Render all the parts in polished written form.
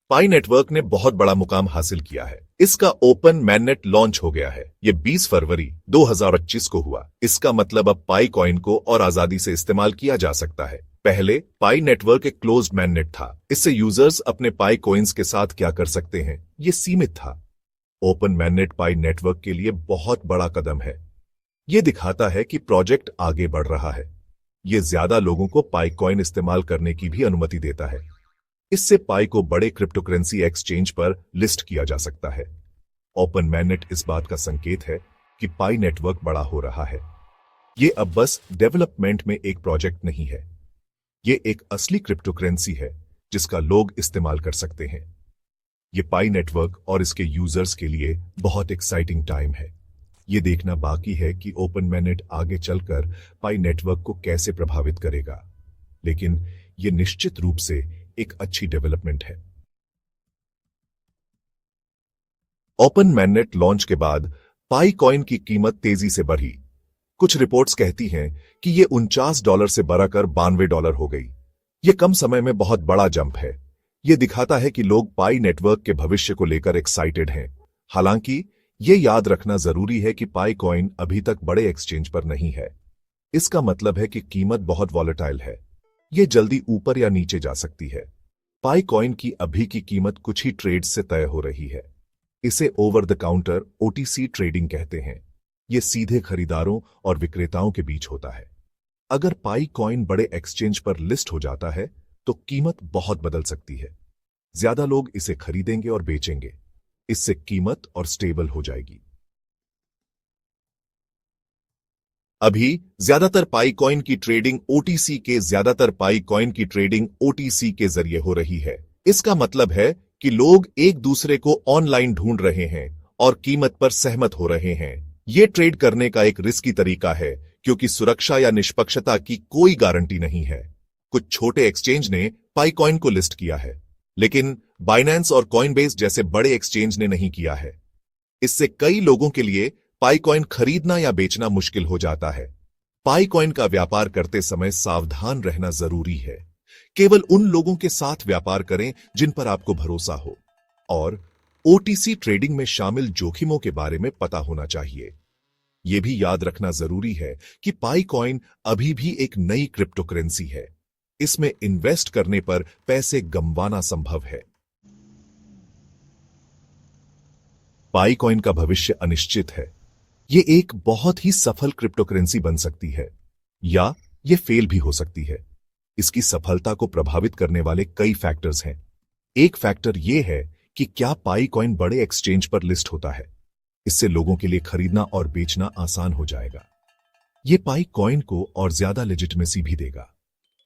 पाई network ने बहुत बड़ा मुकाम हासिल किया है। इसका ओपन मैननेट लॉन्च हो गया है। ये 20 फरवरी 2025 को हुआ। इसका मतलब अब पाई कॉइन को और आजादी से इस्तेमाल किया जा सकता है। पहले पाई नेटवर्क एक क्लोज्ड मैननेट था। इससे यूजर्स अपने पाई कॉइन्स के साथ क्या कर सकते हैं, ये सीमित था। ओपन मैननेट पाई नेटवर्क के लिए बहुत बड़ा कदम है। ये दिखाता है कि प्रोजेक्ट आगे बढ़ रहा है। ये ज्यादा लोगों को पाई कॉइन इस्तेमाल करने की भी अनुमति देता है। इससे पाई को बड़े क्रिप्टोकरेंसी एक्सचेंज पर लिस्ट किया जा सकता है। ओपन मैननेट इस बात का संकेत है कि पाई नेटवर्क बड़ा हो रहा है। ये अब बस डेवलपमेंट में एक प्रोजेक्ट नहीं है। ये एक असली क्रिप्टोकरेंसी है जिसका लोग इस्तेमाल कर सकते हैं। ये पाई नेटवर्क और इसके यूजर्स के लिए बहुत एक्साइटिंग टाइम है। ये देखना बाकी है कि ओपन मैननेट आगे चलकर पाई नेटवर्क को कैसे प्रभावित करेगा, लेकिन ये निश्चित रूप से एक अच्छी डेवलपमेंट है। ओपन मैननेट लॉन्च के बाद पाई कॉइन की कीमत तेजी से बढ़ी। कुछ रिपोर्ट्स कहती हैं कि यह $49 से बढ़कर $92 हो गई। यह कम समय में बहुत बड़ा जंप है। यह दिखाता है कि लोग पाई नेटवर्क के भविष्य को लेकर एक्साइटेड हैं। हालांकि यह याद रखना जरूरी है कि पाई कॉइन अभी तक बड़े एक्सचेंज पर नहीं है। इसका मतलब है कि कीमत बहुत वॉलेटाइल है। यह जल्दी ऊपर या नीचे जा सकती है। पाई कॉइन की अभी की कीमत कुछ ही ट्रेड्स से तय हो रही है। इसे over the counter OTC trading कहते हैं। यह सीधे खरीदारों और विक्रेताओं के बीच होता है। अगर पाई कॉइन बड़े एक्सचेंज पर लिस्ट हो जाता है तो कीमत बहुत बदल सकती है। ज्यादा लोग इसे खरीदेंगे और बेचेंगे। इससे कीमत और स्टेबल हो जाएगी। अभी ज्यादातर पाई कॉइन की ट्रेडिंग OTC के जरिए हो रही है। इसका मतलब है कि लोग एक दूसरे को ऑनलाइन ढूंढ रहे हैं और कीमत पर सहमत हो रहे हैं। यह ट्रेड करने का एक रिस्की तरीका है क्योंकि सुरक्षा या निष्पक्षता की कोई गारंटी नहीं है। कुछ छोटे एक्सचेंज ने पाई कॉइन को लिस्ट किया है, लेकिन बाइनेंस और कॉइनबेस जैसे बड़े एक्सचेंज ने नहीं किया है। इससे कई लोगों के लिए पाई कॉइन खरीदना या बेचना मुश्किल हो जाता है। पाई कॉइन का व्यापार करते समय सावधान रहना जरूरी है। केवल उन लोगों के साथ व्यापार करें जिन पर आपको भरोसा हो, और OTC ट्रेडिंग में शामिल जोखिमों के बारे में पता होना चाहिए। यह भी याद रखना जरूरी है कि पाई कॉइन अभी भी एक नई क्रिप्टोकरेंसी है। इसमें इन्वेस्ट करने पर पैसे गंवाना संभव है। पाई कॉइन का भविष्य अनिश्चित है। यह एक बहुत ही सफल क्रिप्टोकरेंसी बन सकती है या यह फेल भी हो सकती है। इसकी सफलता को प्रभावित करने वाले कई फैक्टर्स हैं। एक फैक्टर यह है कि क्या पाई कॉइन बड़े एक्सचेंज पर लिस्ट होता है। इससे लोगों के लिए खरीदना और बेचना आसान हो जाएगा। यह पाई कॉइन को और ज्यादा लेजिटिमेसी भी देगा।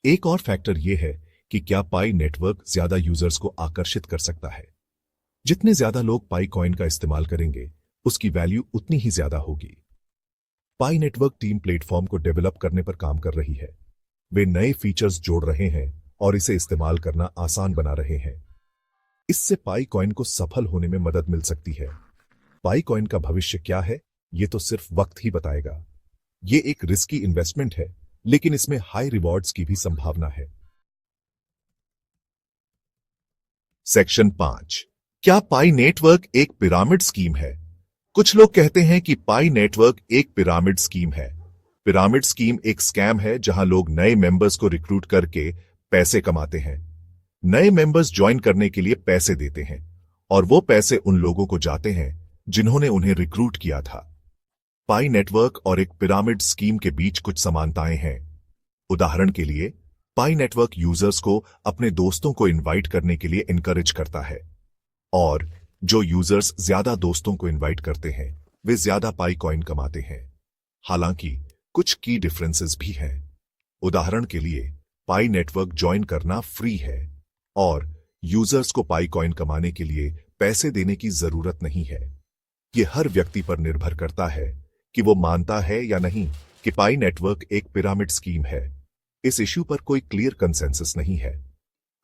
एक और फैक्टर यह है कि क्या पाई नेटवर्क ज्यादा यूजर्स को आकर्षित कर सकता है। जितने ज्यादा लोग पाई कॉइन का इस्तेमाल करेंगे, उसकी वैल्यू उतनी ही ज्यादा होगी। पाई नेटवर्क टीम प्लेटफॉर्म को डेवलप करने पर काम कर रही है। वे नए फीचर्स जोड़ रहे हैं और इसे इस्तेमाल करना आसान बना रहे हैं। इससे पाई कॉइन को सफल होने में मदद मिल सकती है। पाई कॉइन का भविष्य क्या है, यह तो सिर्फ वक्त ही बताएगा। यह एक रिस्की इन्वेस्टमेंट है, लेकिन इसमें हाई रिवॉर्ड्स की भी संभावना है। सेक्शन 5, क्या पाई नेटवर्क एक पिरामिड स्कीम है? कुछ लोग कहते हैं कि पाई नेटवर्क एक पिरामिड स्कीम है। पिरामिड स्कीम एक स्कैम है जहां लोग नए मेंबर्स को रिक्रूट करके पैसे कमाते हैं। नए मेंबर्स ज्वाइन करने के लिए पैसे देते हैं और वो पैसे उन लोगों को जाते हैं जिन्होंने उन्हें रिक्रूट किया था। पाई नेटवर्क और एक पिरामिड स्कीम के बीच कुछ समानताएं हैं। उदाहरण के लिए, पाई नेटवर्क यूजर्स को अपने दोस्तों को इनवाइट करने के लिए इनकरेज करता है, और जो यूजर्स ज्यादा दोस्तों को इनवाइट करते हैं वे ज्यादा पाई कॉइन कमाते हैं। हालांकि कुछ की डिफरेंसेस भी हैं। उदाहरण के लिए, पाई नेटवर्क ज्वाइन करना फ्री है और यूजर्स को पाई कॉइन कमाने के लिए पैसे देने की जरूरत नहीं है। यह हर व्यक्ति पर निर्भर करता है कि वो मानता है या नहीं कि पाई नेटवर्क एक पिरामिड स्कीम है। इस इश्यू पर कोई क्लियर कंसेंसस नहीं है।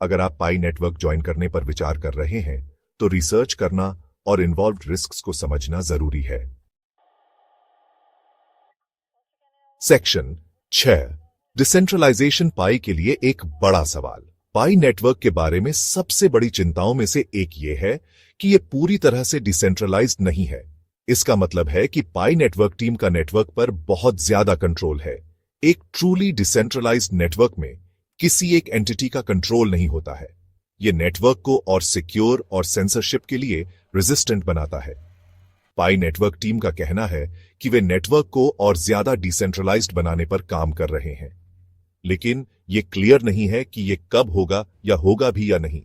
अगर आप पाई नेटवर्क ज्वाइन करने पर विचार कर रहे हैं तो रिसर्च करना और इन्वॉल्व्ड रिस्क्स को समझना जरूरी है। सेक्शन 6, डिसेंट्रलाइजेशन पाई के लिए एक बड़ा सवाल। पाई नेटवर्क के बारे में सबसे बड़ी चिंताओं में से एक ये है कि ये पूरी तरह से डिसेंट्रलाइज्ड नहीं है। इसका मतलब है कि पाई नेटवर्क टीम का नेटवर्क पर बहुत ज्यादा कंट्रोल है। एक ट्रूली डिसेंट्रलाइज्ड नेटवर्क में किसी एक एंटिटी का कंट्रोल नहीं होता है। यह नेटवर्क को और सिक्योर और सेंसरशिप के लिए रेजिस्टेंट बनाता है। पाई नेटवर्क टीम का कहना है कि वे नेटवर्क को और ज्यादा डिसेंट्रलाइज्ड बनाने पर काम कर रहे हैं, लेकिन यह क्लियर नहीं है कि यह कब होगा या होगा भी या नहीं।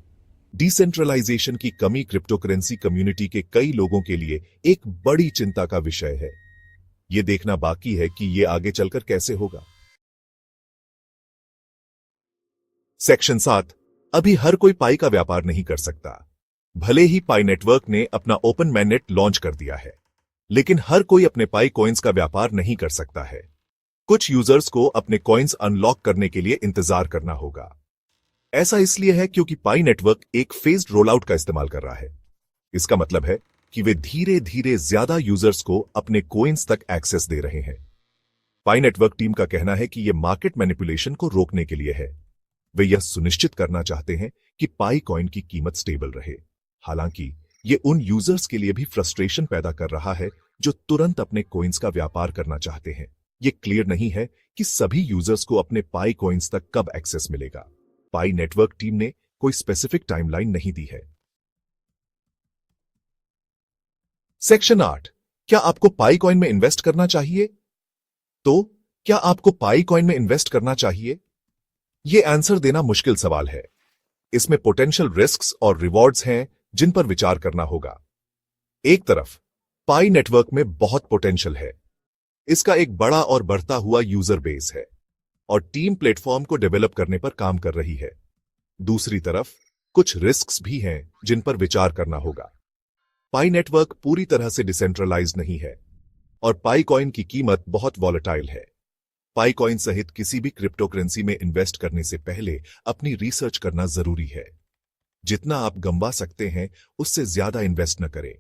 डिसेंट्रलाइजेशन की कमी क्रिप्टोकरेंसी कम्युनिटी के कई लोगों के लिए एक बड़ी चिंता का विषय है। यह देखना बाकी है कि यह आगे चलकर कैसे होगा। सेक्शन 7। अभी हर कोई पाई का व्यापार नहीं कर सकता। भले ही पाई नेटवर्क ने अपना ओपन mainnet लॉन्च कर दिया है, लेकिन हर कोई अपने पाई कॉइन्स का व्यापार नहीं कर सकता है। कुछ यूजर्स को अपने कॉइन्स अनलॉक करने के लिए इंतजार करना होगा। ऐसा इसलिए है क्योंकि पाई नेटवर्क एक फेज्ड रोलआउट का इस्तेमाल कर रहा है। इसका मतलब है कि वे धीरे धीरे ज्यादा यूजर्स को अपने कॉइन्स तक एक्सेस दे रहे हैं। पाई नेटवर्क टीम का कहना है कि यह मार्केट मैनिपुलेशन को रोकने के लिए है। वे यह सुनिश्चित करना चाहते हैं कि पाई कॉइन की कीमत स्टेबल रहे। हालांकि यह उन यूजर्स के लिए भी फ्रस्ट्रेशन पैदा कर रहा है जो तुरंत अपने कॉइन्स का व्यापार करना चाहते हैं। यह क्लियर नहीं है कि सभी यूजर्स को अपने पाई कॉइन्स तक कब एक्सेस मिलेगा। पाई नेटवर्क टीम ने कोई स्पेसिफिक टाइमलाइन नहीं दी है। सेक्शन 8। क्या आपको पाई कॉइन में इन्वेस्ट करना चाहिए? तो क्या आपको पाई कॉइन में इन्वेस्ट करना चाहिए? यह आंसर देना मुश्किल सवाल है। इसमें पोटेंशियल रिस्क्स और रिवॉर्ड्स हैं जिन पर विचार करना होगा। एक तरफ पाई नेटवर्क में बहुत पोटेंशियल है। इसका एक बड़ा और बढ़ता हुआ यूजर बेस है और टीम प्लेटफॉर्म को डेवलप करने पर काम कर रही है। दूसरी तरफ कुछ रिस्क्स भी हैं जिन पर विचार करना होगा। पाई नेटवर्क पूरी तरह से डिसेंट्रलाइज्ड नहीं है और पाई कॉइन की कीमत बहुत वॉलेटाइल है। पाई कॉइन सहित किसी भी क्रिप्टोकरेंसी में इन्वेस्ट करने से पहले अपनी रिसर्च करना जरूरी है। जितना आप गंवा सकते हैं उससे ज्यादा इन्वेस्ट न करें।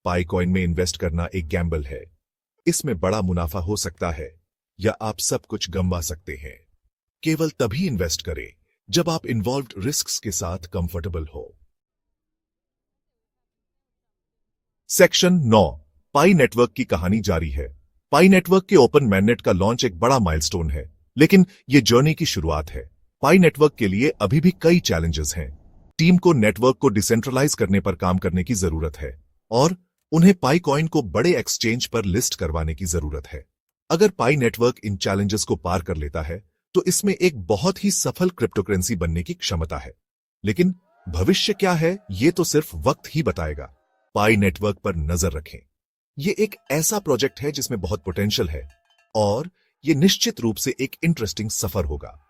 पाई कॉइन में इन्वेस्ट करना एक गैम्बल है। इसमें बड़ा मुनाफा हो सकता है या आप सब कुछ गंवा सकते हैं। केवल तभी इन्वेस्ट करें जब आप इन्वॉल्व्ड रिस्क्स के साथ कंफर्टेबल हो। सेक्शन 9। पाई नेटवर्क की कहानी जारी है। पाई नेटवर्क के ओपन mainnet का लॉन्च एक बड़ा माइलस्टोन है, लेकिन यह जर्नी की शुरुआत है। पाई नेटवर्क के लिए अभी भी कई चैलेंजेस हैं। टीम को नेटवर्क को डिसेंट्रलाइज करने पर काम करने की जरूरत है और उन्हें पाई कॉइन को बड़े एक्सचेंज पर लिस्ट करवाने की जरूरत है। अगर पाई नेटवर्क इन चैलेंजेस को पार कर लेता है तो इसमें एक बहुत ही सफल क्रिप्टोकरेंसी बनने की क्षमता है। लेकिन भविष्य क्या है ये तो सिर्फ वक्त ही बताएगा। पाई नेटवर्क पर नजर रखें। यह एक ऐसा प्रोजेक्ट है जिसमें बहुत पोटेंशियल है और यह निश्चित रूप से एक इंटरेस्टिंग सफर होगा।